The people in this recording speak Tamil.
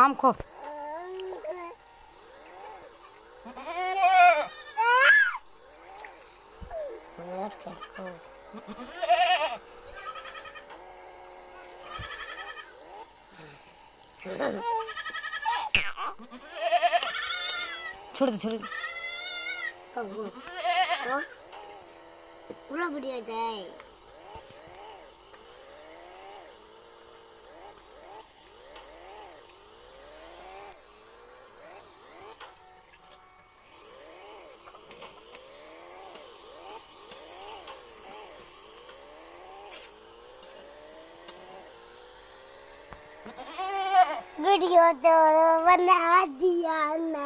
આમ ખો छोड़ दे पूरा बढ़िया जाए वीडियो तो बना दिया ना।